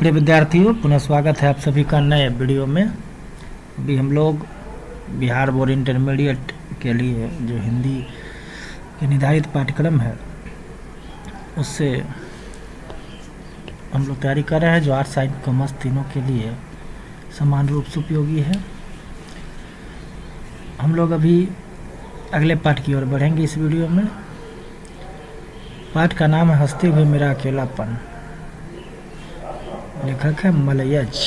प्रिय विद्यार्थियों, पुनः स्वागत है आप सभी का नए वीडियो में। अभी हम लोग बिहार बोर्ड इंटरमीडिएट के लिए जो हिंदी के निर्धारित पाठ्यक्रम है उससे हम लोग तैयारी कर रहे हैं, जो आर्ट्स साइंस कॉमर्स तीनों के लिए समान रूप से उपयोगी है। हम लोग अभी अगले पाठ की ओर बढ़ेंगे इस वीडियो में। पाठ का नाम है हंसते हुए मेरा अकेलापन। लेखक है मलयज।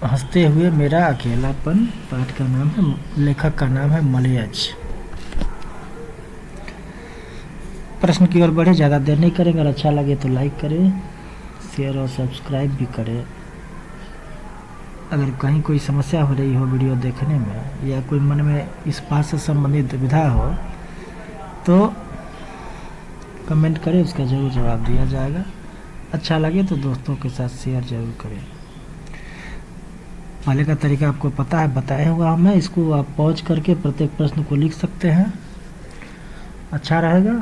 हंसते हुए मेरा अकेलापन पाठ का नाम है, लेखक का नाम है मलयज। प्रश्न की ओर बढ़े, ज़्यादा देर नहीं करेंगे। अगर अच्छा लगे तो लाइक करें, शेयर और सब्सक्राइब भी करें। अगर कहीं कोई समस्या हो रही हो वीडियो देखने में या कोई मन में इस पाठ से संबंधित दुविधा हो तो कमेंट करें, उसका ज़रूर जवाब दिया जाएगा। अच्छा लगे तो दोस्तों के साथ शेयर जरूर करें। पहले का तरीका आपको पता है, बताया हुआ मैं। इसको आप पॉज करके प्रत्येक प्रश्न को लिख सकते हैं, अच्छा रहेगा।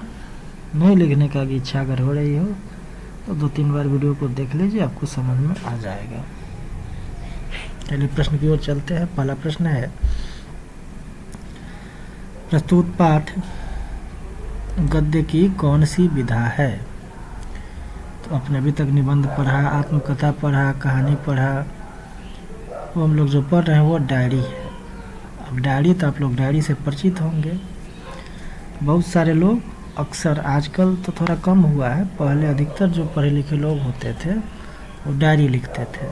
नहीं लिखने का भी इच्छा अगर हो रही हो तो 2-3 बार वीडियो को देख लीजिए, आपको समझ में आ जाएगा। चलिए प्रश्न की ओर चलते हैं। पहला प्रश्न है, प्रस्तुत पाठ गद्य की कौन सी विधा है? तो आपने अभी तक निबंध पढ़ा, आत्मकथा पढ़ा, कहानी पढ़ा। वो हम लोग जो पढ़ रहे हैं वो डायरी है। अब डायरी तो आप लोग डायरी से परिचित होंगे। बहुत सारे लोग, अक्सर आजकल तो थोड़ा कम हुआ है, पहले अधिकतर जो पढ़े लिखे लोग होते थे वो डायरी लिखते थे।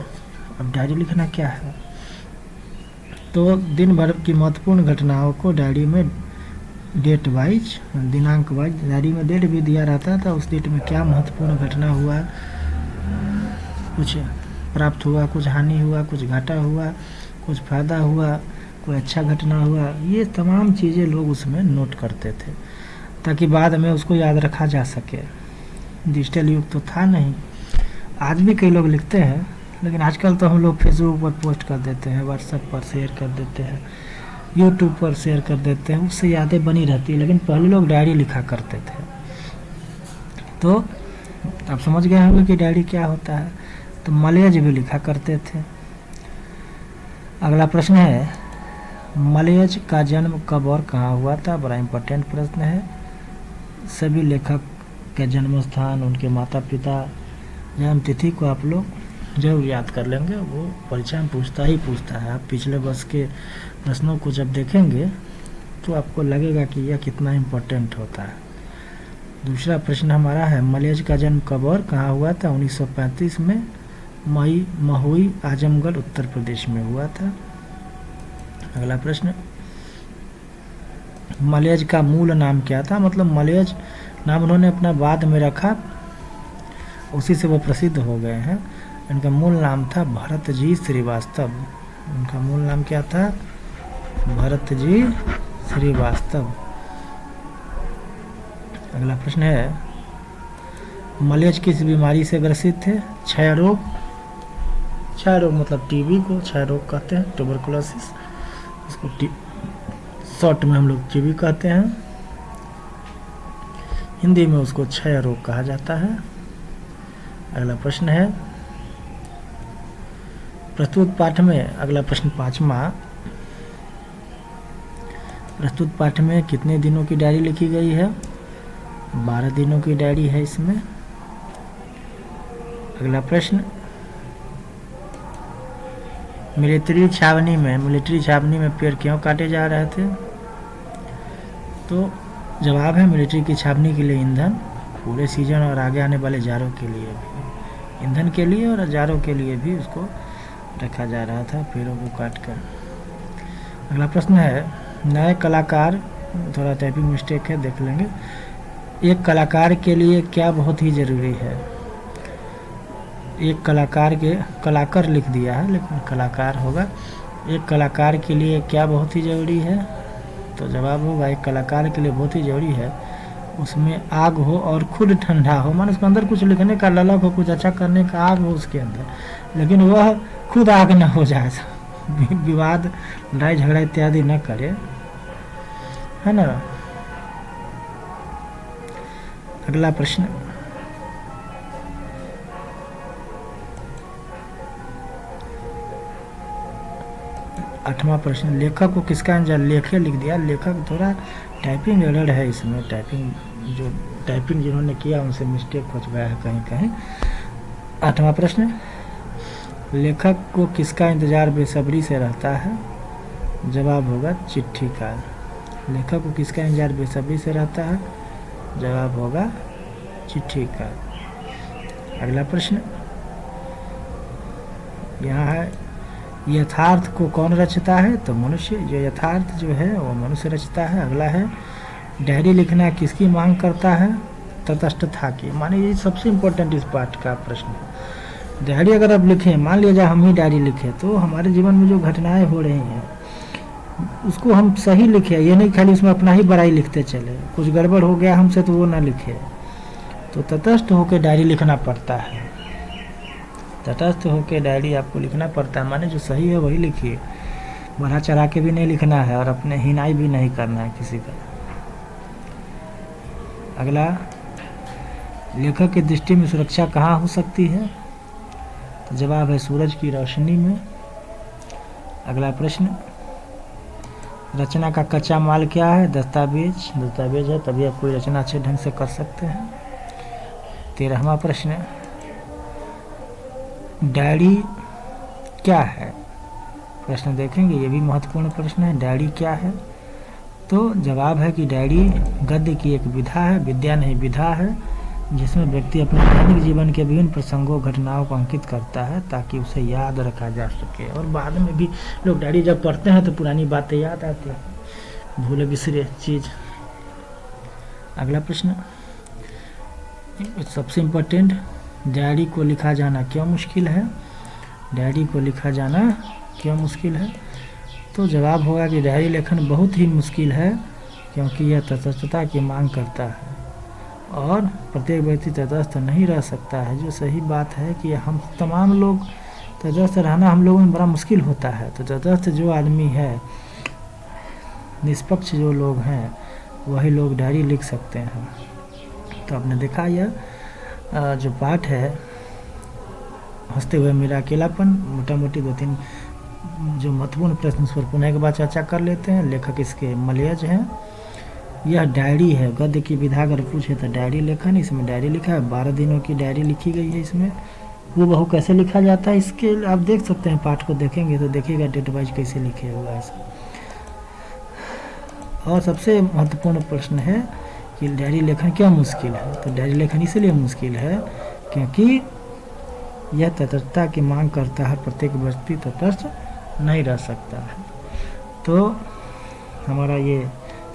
अब डायरी लिखना क्या है? तो दिन भर की महत्वपूर्ण घटनाओं को डायरी में डेट वाइज, दिनांक वाइज डायरी में डेट भी दिया रहता था। उस डेट में क्या महत्वपूर्ण घटना हुआ, कुछ प्राप्त हुआ, कुछ हानि हुआ, कुछ घाटा हुआ, कुछ फायदा हुआ, कोई अच्छा घटना हुआ, ये तमाम चीज़ें लोग उसमें नोट करते थे ताकि बाद में उसको याद रखा जा सके। डिजिटल युग तो था नहीं। आज भी कई लोग लिखते हैं, लेकिन आजकल तो हम लोग फेसबुक पर पोस्ट कर देते हैं, व्हाट्सएप पर शेयर कर देते हैं, यूट्यूब पर शेयर कर देते हैं, उससे यादें बनी रहती है। लेकिन पहले लोग डायरी लिखा करते थे। तो आप समझ गए होंगे कि डायरी क्या होता है। तो मलयज भी लिखा करते थे। अगला प्रश्न है, मलयज का जन्म कब और कहाँ हुआ था? बड़ा इम्पोर्टेंट प्रश्न है। सभी लेखक के जन्म स्थान, उनके माता पिता, जन्म तिथि को आप लोग जरूर याद कर लेंगे। वो परीक्षा में पूछता है। आप पिछले वर्ष के प्रश्नों को जब देखेंगे तो आपको लगेगा कि यह कितना इम्पोर्टेंट होता है। दूसरा प्रश्न हमारा है, मलयज का जन्म कब और कहाँ हुआ था? 1935 में महुई, आजमगढ़, उत्तर प्रदेश में हुआ था। अगला प्रश्न, मलयज का मूल नाम क्या था? मतलब मलयज नाम उन्होंने अपना बाद में रखा, उसी से वो प्रसिद्ध हो गए हैं। इनका मूल नाम था भरत जी श्रीवास्तव। उनका मूल नाम क्या था? भरत जी श्रीवास्तव। अगला प्रश्न है, मलयज किस बीमारी से ग्रसित थे? क्षय रोग। क्षय रोग मतलब टीबी को क्षय रोग कहते हैं, ट्यूबरकुलोसिस, इसको शॉर्ट में हम लोग टीबी कहते हैं। हिंदी में उसको क्षय रोग कहा जाता है। अगला प्रश्न है, प्रस्तुत पाठ में, अगला प्रश्न 5वां, प्रस्तुत पाठ में कितने दिनों की डायरी लिखी गई है? 12 दिनों की डायरी है इसमें। अगला प्रश्न, मिलिट्री छावनी में पेड़ क्यों काटे जा रहे थे? तो जवाब है, मिलिट्री की छावनी के लिए ईंधन, पूरे सीजन और आगे आने वाले जाड़ों के लिए भी, ईंधन के लिए और जाड़ों के लिए भी उसको रखा जा रहा था, पेड़ों को काटकर। अगला प्रश्न है, नए कलाकार, थोड़ा टाइपिंग मिस्टेक है, देख लेंगे। एक कलाकार के लिए क्या बहुत ही ज़रूरी है? एक कलाकार के, कलाकार लिख दिया है लेकिन कलाकार होगा। एक कलाकार के लिए क्या बहुत ही ज़रूरी है? तो जवाब होगा, एक कलाकार के लिए बहुत ही ज़रूरी है उसमें आग हो और खुद ठंडा हो। मान उसके अंदर कुछ लिखने का ललक हो, कुछ अच्छा करने का आग हो उसके अंदर, लेकिन वह खुद आग न हो जाए, विवाद, लड़ाई झगड़ा इत्यादि न करे, है ना। अगला प्रश्न, 8वां प्रश्न, लेखक को किसका इंतजार, लेखे लिख दिया, लेखक थोड़ा टाइपिंग एरर है इसमें, टाइपिंग जिन्होंने किया उनसे मिस्टेक हो चुका है कहीं कहीं। 8वां प्रश्न, लेखक को किसका इंतजार बेसब्री से रहता है, जवाब होगा चिट्ठी का। लेखक को किसका इंतजार बेसब्री से रहता है, जवाब होगा चिट्ठी का। अगला प्रश्न यहाँ है, यथार्थ को कौन रचता है, तो मनुष्य, जो यथार्थ जो है वो मनुष्य रचता है। अगला है, डायरी लिखना किसकी मांग करता है, तटस्थता की। माने ये सबसे इम्पोर्टेंट इस पाठ का प्रश्न है। डायरी अगर आप लिखें, मान लीजिए हम ही डायरी लिखें, तो हमारे जीवन में जो घटनाएं हो रही हैं उसको हम सही लिखें, ये नहीं खाली उसमें अपना ही बड़ाई लिखते चले, कुछ गड़बड़ हो गया हमसे तो वो ना लिखे। तो तटस्थ होकर डायरी लिखना पड़ता है, तटस्थ होकर डायरी आपको लिखना पड़ता है, माने जो सही है वही लिखिए, बढ़ा चढ़ा के भी नहीं लिखना है और अपने हिनाई भी नहीं करना है किसी का। अगला, लेखक की दृष्टि में सुरक्षा कहाँ हो सकती है, तो जवाब है सूरज की रोशनी में। अगला प्रश्न, रचना का कच्चा माल क्या है, दस्तावेज है, तभी आप कोई रचना अच्छे ढंग से कर सकते हैं। 13वां प्रश्न, डायरी क्या है, प्रश्न देखेंगे, ये भी महत्वपूर्ण प्रश्न है। डायरी क्या है, तो जवाब है कि डायरी गद्य की एक विधा है, विद्या नहीं विधा है, जिसमें व्यक्ति अपने दैनिक जीवन के विभिन्न प्रसंगों घटनाओं को अंकित करता है ताकि उसे याद रखा जा सके। और बाद में भी लोग डायरी जब पढ़ते हैं तो पुरानी बातें याद आती हैं, भूले बिसरे चीज़। अगला प्रश्न, सबसे इम्पोर्टेंट, डायरी को लिखा जाना क्यों मुश्किल है, डायरी को लिखा जाना क्यों मुश्किल है, तो जवाब होगा कि डायरी लेखन बहुत ही मुश्किल है क्योंकि यह तटस्थता की मांग करता है और प्रत्येक व्यक्ति तटस्थ नहीं रह सकता है। जो सही बात है कि हम तमाम लोग तटस्थ रहना हम लोगों में बड़ा मुश्किल होता है। तो तटस्थ जो आदमी है, निष्पक्ष जो लोग हैं, वही लोग डायरी लिख सकते हैं। तो आपने देखा यह जो पाठ है, हंसते हुए मेरा अकेलापन, मोटा मोटी 2-3 जो महत्वपूर्ण प्रश्न उस पर पुनः एक बार चर्चा कर लेते हैं। लेखक इसके मलयज हैं। यह डायरी है, गद्य की विधा अगर पूछे तो डायरी लेखन, इसमें डायरी लिखा है, 12 दिनों की डायरी लिखी गई है। इसमें वो बहु कैसे लिखा जाता है, इसके आप देख सकते हैं, पाठ को देखेंगे तो देखिएगा डेट वाइज कैसे लिखे हुआ है। और सबसे महत्वपूर्ण प्रश्न है कि डायरी लेखन क्यों मुश्किल है, तो डायरी लेखन इसलिए मुश्किल है क्योंकि यह तटस्थता की मांग करता है, प्रत्येक व्यक्ति तटस्थ नहीं रह सकता है। तो हमारा ये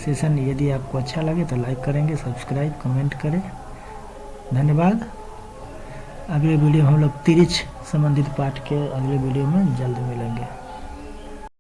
सेशन यदि आपको अच्छा लगे तो लाइक करेंगे, सब्सक्राइब, कमेंट करें। धन्यवाद। अगले वीडियो में हम लोग तिरिच संबंधित पाठ के अगले वीडियो में जल्द मिलेंगे।